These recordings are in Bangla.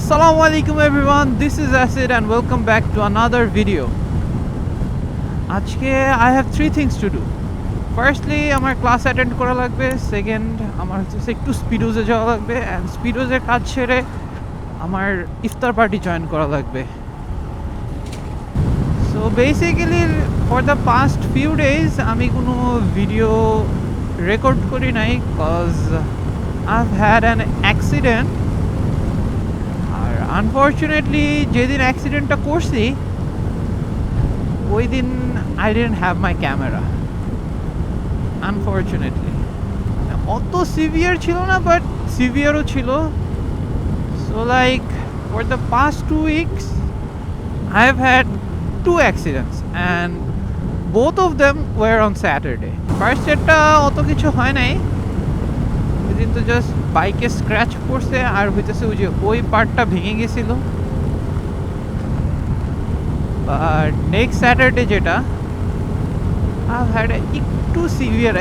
Assalamu alaikum everyone, this is Acid and welcome back to another video. আজকে I have three things to do. Firstly, আমার ক্লাস অ্যাটেন্ড করা লাগবে. সেকেন্ড, আমার হচ্ছে একটু স্পিডোজে যাওয়া লাগবে. অ্যান্ড স্পিডোজের কাজ সেরে আমার ইফতার পার্টি জয়েন করা লাগবে. So basically for the past few days আমি কোনো ভিডিও রেকর্ড করি নাই cause I've had an accident. আর আনফর্চুনেটলি যেদিন অ্যাক্সিডেন্টটা করছি ওই দিন I didn't have my camera unfortunately. অত সিভিয়ার ছিল না বাট সিভিয়ারও ছিল. So like for the past 2 weeks I have had 2 accidents and both of them were on Saturday. First ডেটটা অত কিছু হয় নাই, ওইদিন তো জাস্ট বাইকে স্ক্র্যাচ পড়ছে আর হইতেছে ওই যে ওই পার্টটা ভেঙে গেছিল. বাট নেক্সট স্যাটারডে যেটা আই হ্যাড একটু সিভিয়ার,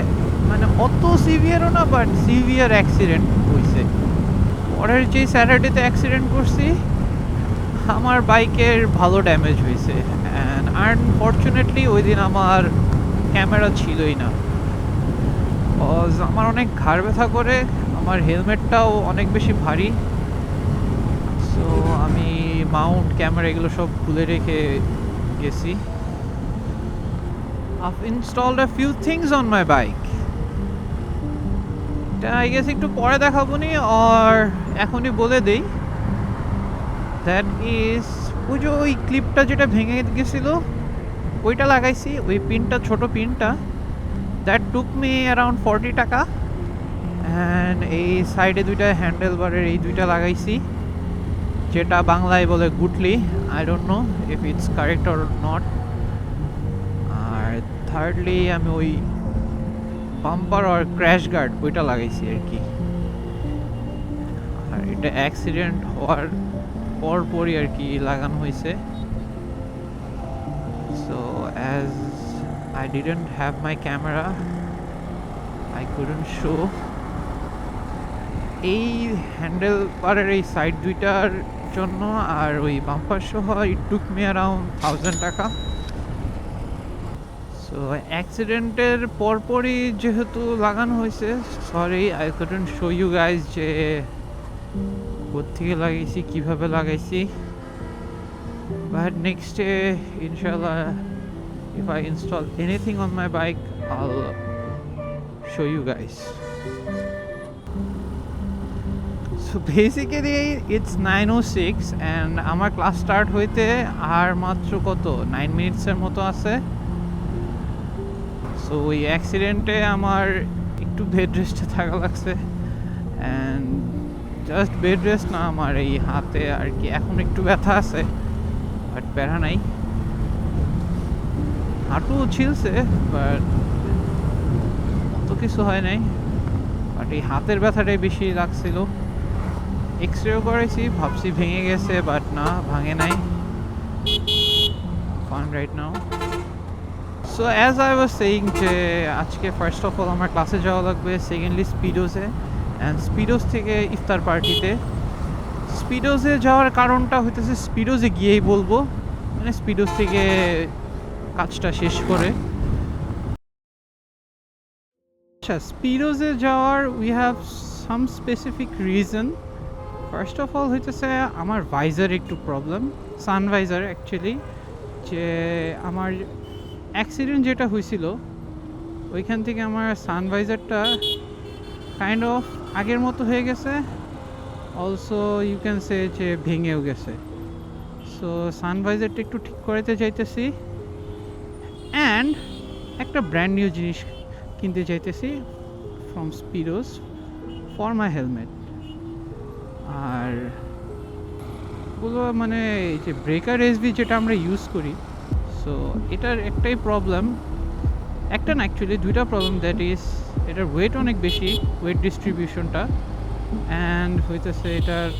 মানে অত সিভিয়ারও না বাট সিভিয়ার অ্যাক্সিডেন্ট হয়েছে. পরের যে স্যাটারডেতে অ্যাক্সিডেন্ট করছি আমার বাইকের ভালো ড্যামেজ হয়েছে অ্যান্ড আনফর্চুনেটলি ওই দিন আমার ক্যামেরা ছিলই না. আমার অনেক ঘাড় ব্যথা করে, আমার হেলমেটটাও অনেক বেশি ভারী. সো আমি মাউন্ট ক্যামেরা এগুলো সব খুলে রেখে গেছি. I've installed a few things on my bike. এটা আই গেস একটু পরে দেখাবো নি আর এখনই বলে দেই. দ্যাট ইজ ওই যে ওই ক্লিপটা যেটা ভেঙে গেছিল ওইটা লাগাইছি, ওই পিনটা, ছোট পিনটা. দ্যাট টুক মি অ্যারাউন্ড 40 টাকা. অ্যান্ড এই সাইডে দুইটা হ্যান্ডেল বারের এই দুইটা লাগাইছি, যেটা বাংলায় বলে গুটলি. I don't know if it's correct or not. আর থার্ডলি আমি ওই বাম্পার আর ক্র্যাশ গার্ড ওইটা লাগাইছি আর কি. আর এটা অ্যাক্সিডেন্ট হওয়ার পরপরই আর কি লাগানো হয়েছে. So as I didn't have my camera, I couldn't show. এই হ্যান্ডেল বারের এই সাইড দুইটার জন্য আর ওই বাম্পার সহ it took me around 1000 টাকা. সো অ্যাক্সিডেন্টের পরপরই যেহেতু লাগানো হয়েছে, sorry I couldn't show you guys যে কোত্থেকে লাগাইছি, কীভাবে লাগাইছি. বাট নেক্সট ডে ইনশাল্লাহ if I install anything on my bike I'll show you guys. So basically it's 9:06 and আমার ক্লাস স্টার্ট হইতে আর মাত্র কত 9 মিনিটসের মতো আছে. সো ওই অ্যাক্সিডেন্টে আমার একটু বেড রেস্টে থাকা লাগছে অ্যান্ড জাস্ট বেড রেস্ট না, আমার এই হাতে আর কি এখন একটু ব্যথা আছে বাট প্যারা নাই. হাঁটু ছিলছে বাট অত কিছু হয় নাই, বাট এই হাতের ব্যথাটাই বেশি লাগছিল. এক্সরেও করেছি, ভাবছি ভেঙে গেছে বাট না, ভাঙে নাই. Fun right now. So as I was saying যে আজকে ফার্স্ট অফ অল আমার ক্লাসে যাওয়া লাগবে, সেকেন্ডলি স্পিডোজে, অ্যান্ড স্পিডোজ থেকে ইফতার পার্টিতে. স্পিডোজে যাওয়ার কারণটা হইতেছে স্পিডোজে গিয়েই বলবো, মানে স্পিডোজ থেকে কাজটা শেষ করে. আচ্ছা, স্পিডোজে যাওয়ার we have some specific reason. First of all হইতেছে আমার ভাইজার একটু প্রবলেম, সানভাইজার অ্যাকচুয়ালি. যে আমার অ্যাক্সিডেন্ট যেটা হয়েছিল ওইখান থেকে আমার সানভাইজারটা কাইন্ড অফ আগের মতো হয়ে গেছে, অলসো ইউ ক্যান সে যে ভেঙেও গেছে. সো সানভাইজারটা একটু ঠিক করাতে চাইতেছি অ্যান্ড একটা ব্র্যান্ড নিউ জিনিস কিনতে চাইতেছি ফ্রম স্পিডোজ ফর মাই হেলমেট. আর ওগুলো মানে এই যে ব্রেকার এসবি যেটা আমরা ইউজ করি, সো এটার একটাই প্রবলেম, একটা না অ্যাকচুয়ালি দুইটা প্রবলেম. দ্যাট ইজ এটার ওয়েট অনেক বেশি, ওয়েট ডিস্ট্রিবিউশনটা, অ্যান্ড হইতেছে এটার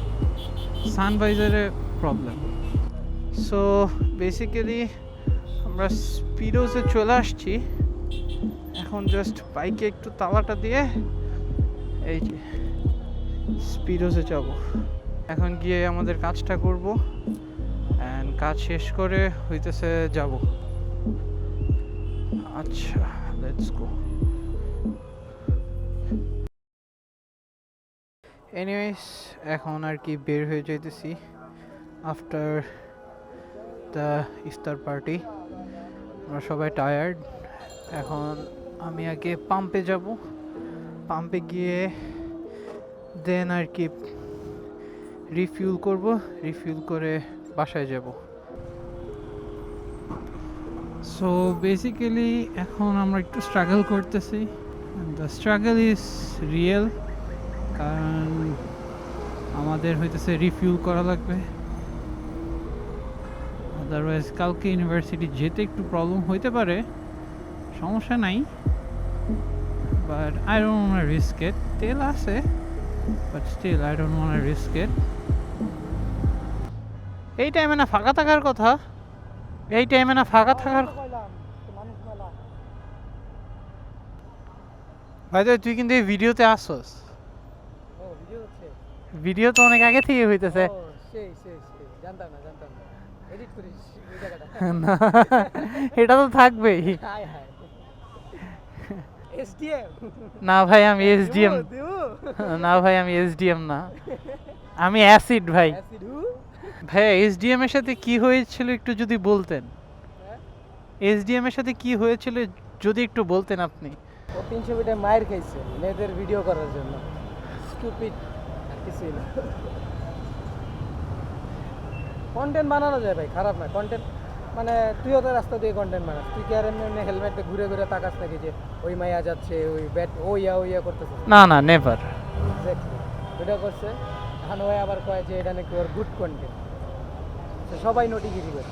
সানভাইজারের প্রবলেম. সো বেসিক্যালি আমরা স্পিডোজে চলে আসছি. এখন জাস্ট বাইকে একটু তালাটা দিয়ে এই যে স্পিডোজে যাব. এখন গিয়ে আমাদের কাজটা করব অ্যান্ড কাজ শেষ করে হইতেছে যাব। আচ্ছা, লেটস গো। এনিওয়েজ, এখন আর কি বের হয়ে যাইতেছি আফটার দ্য ইফতার পার্টি। আমরা সবাই টায়ার্ড। এখন আমি আগে পাম্পে যাব, পাম্পে গিয়ে দেন আর কি রিফিউল করব, রিফিউল করে বাসায় যাব। সো বেসিক্যালি এখন আমরা একটু স্ট্রাগল করতেছি। দ্য স্ট্রাগল ইজ রিয়েল, কারণ আমাদের হইতেছে রিফিউল করা লাগবে, আদারওয়াইজ কালকে ইউনিভার্সিটি যেতে একটু প্রবলেম হইতে পারে। সমস্যা নাই, but I don't want to risk it. তেল আছে, but still I don't want to risk it. এই টাইমে না ফাঁকা থাকার কথা, এই টাইমে না ফাঁকা থাকার। ভাই তুই কিন্তু এই ভিডিওতে আসছস? ভিডিও তো অনেক আগে থেকে হইতেছে। না, এটা তো থাকবেই। না ভাই, আমি এসডিএম না, ভাই আমি এসডিএম না, আমি অ্যাসিড ভাই। ভাই এসডিএম এর সাথে কি হয়েছিল একটু যদি বলতেন। এসডিএম এর সাথে কি হয়েছিল যদি একটু বলতেন আপনি। ও 300 মিটার মাইর খাইছে মেয়েদের ভিডিও করার জন্য। স্টুপিড, আর কিছুই না। কন্টেন্ট বানানো যায় ভাই, খারাপ না কন্টেন্ট। মানে তুইও তো রাস্তা দিয়ে কন্টেন্ট বানাস, তুই কি আর এমনি হেলমেটে ঘুরে ঘুরে তাকাস নাকি যে ওই মাইয়া যাচ্ছে, ওই ব্যাট ও ইয়া করতেছে? না না, নেভার। এক্স্যাক্টলি, ভিডিও করছে। এখন ওই আবার কয় যে এটা নাকি ওর গুড কন্টেন্ট, সবাই নোটিগিরি করে।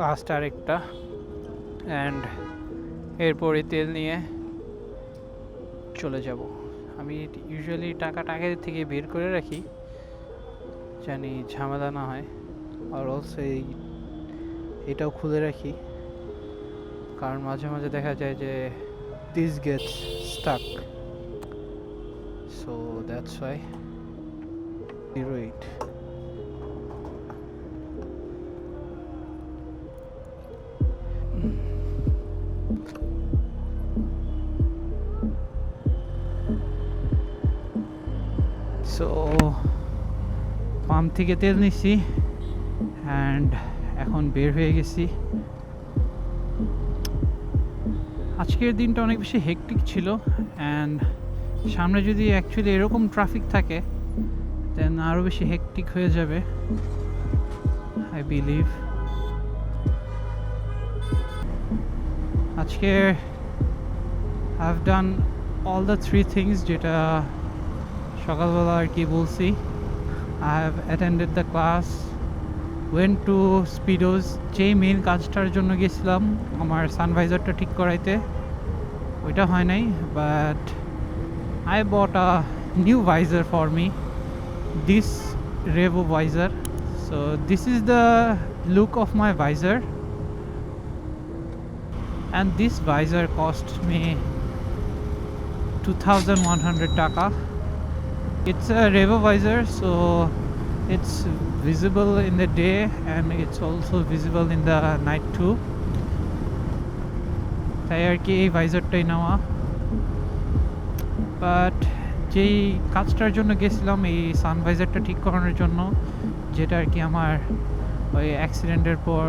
লাস্ট আরেকটা, অ্যান্ড এরপরে তেল নিয়ে চলে যাব। আমি ইউজুয়ালি টাকাটা আগে থেকে বের করে রাখি, জানি ঝামেলা না হয়। আর অলসো এটাও খুলে রাখি, কারণ মাঝে মাঝে দেখা যায় যে this gets stuck, so that's why. 08 so pump থেকে তেল নিছি অ্যান্ড এখন বের হয়ে গেছি। আজকের দিনটা অনেক বেশি হেকটিক ছিল, অ্যান্ড সামনে যদি অ্যাকচুয়ালি এরকম ট্রাফিক থাকে দেন আরও বেশি হেকটিক হয়ে যাবে আই বিলিভ। আজকে I have done all the 3 things যেটা সকালবেলা আর কি বলছি। I have attended the class, went to Speedos, যেই মেইন কাজটার জন্য গেছিলাম আমার সানভাইজারটা ঠিক করাইতে, ওইটা হয় নাই, but I bought a new visor for me, this Revo visor. So this is the look of my visor, and this visor cost me 2100 taka. It's a Revo visor, so it's visible in the day and it's also visible in the night too. তাই আর কি এই ভাইজারটাই নেওয়া। বাট যেই কাজটার জন্য গেছিলাম এই সানভাইজারটা ঠিক করানোর জন্য, যেটা আর কি আমার ওই অ্যাক্সিডেন্টের পর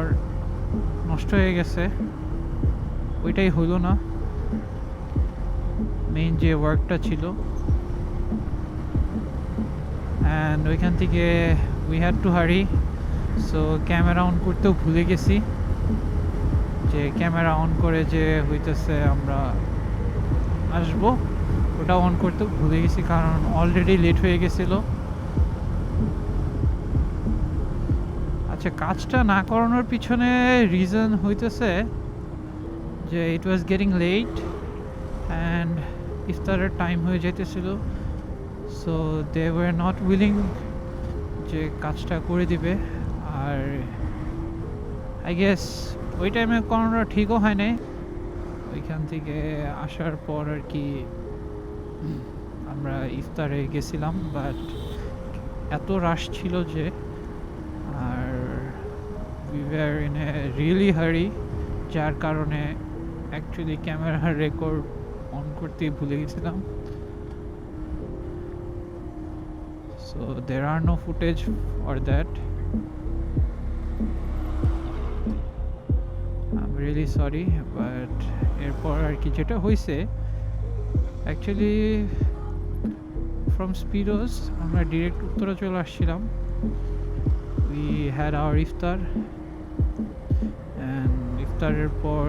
নষ্ট হয়ে গেছে, ওইটাই হলো না মেইন যে ওয়ার্কটা ছিল। অ্যান্ড ওইখান থেকে উই হ্যাড টু হারি, সো ক্যামেরা অন করতেও ভুলে গেছি, যে ক্যামেরা অন করে যে হইতেছে আমরা আসবো ওটা অন করতেও ভুলে গেছি, কারণ অলরেডি লেট হয়ে গেছিলো। আচ্ছা, কাজটা না করানোর পিছনে রিজন হইতেছে যে it was getting late and ইফতারের টাইম হয়ে যেতেছিল, so they were not willing যে কাজটা করে দিবে। আর আই গেস ওই টাইমে করানোটা ঠিকও হয় নাই। ওইখান থেকে আসার পর আর কি আমরা ইফতারে গেছিলাম, বাট এত রাশ ছিল যে, আর we were in a really hurry, যার কারণে অ্যাকচুয়ালি ক্যামেরার রেকর্ড অন করতেই ভুলে গেছিলাম। So there are no footage for that. I'm really sorry, but এরপর আর কি যেটা হয়েছে, অ্যাকচুয়ালি ফ্রম স্পিডোস আমরা ডিরেক্ট উত্তরা চলে আসছিলাম। We had our iftar, and iftaরের পর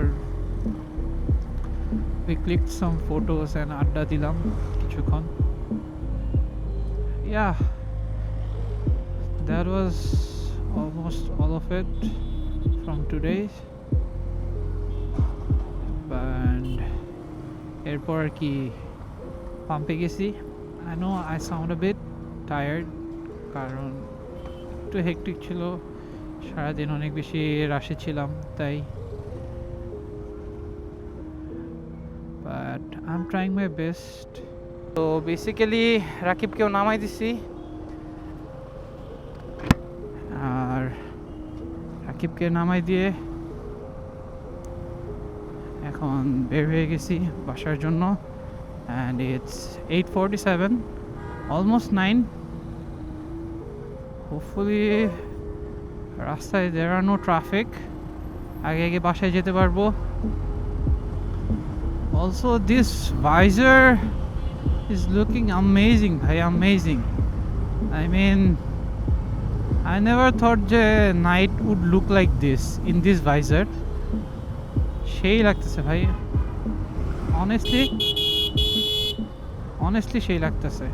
we clicked some photos and আড্ডা দিলাম কিছুক্ষণ। Yeah, that was almost all of it from today. And এরপর আর কি পাম্পে গেছি। I know I sound a bit tired কারণ একটু হেক্টিক ছিল, সারাদিন অনেক বেশি রাশে ছিলাম তাই, but I am trying my best. তো বেসিক্যালি রাকিবকেও নামাই দিছি, আর রাকিবকে নামাই দিয়ে এখন বের হয়ে গেছি বাসার জন্য। And it's 8:47, almost 9। হোপফুলি রাস্তায় there are no traffic, আগে আগে বাসায় যেতে পারবো। Also this visor is looking amazing ভাই, amazing. I mean I never thought যে night would look like this in this visor. সেই লাগতেছে ভাই, honestly সেই লাগতেছে।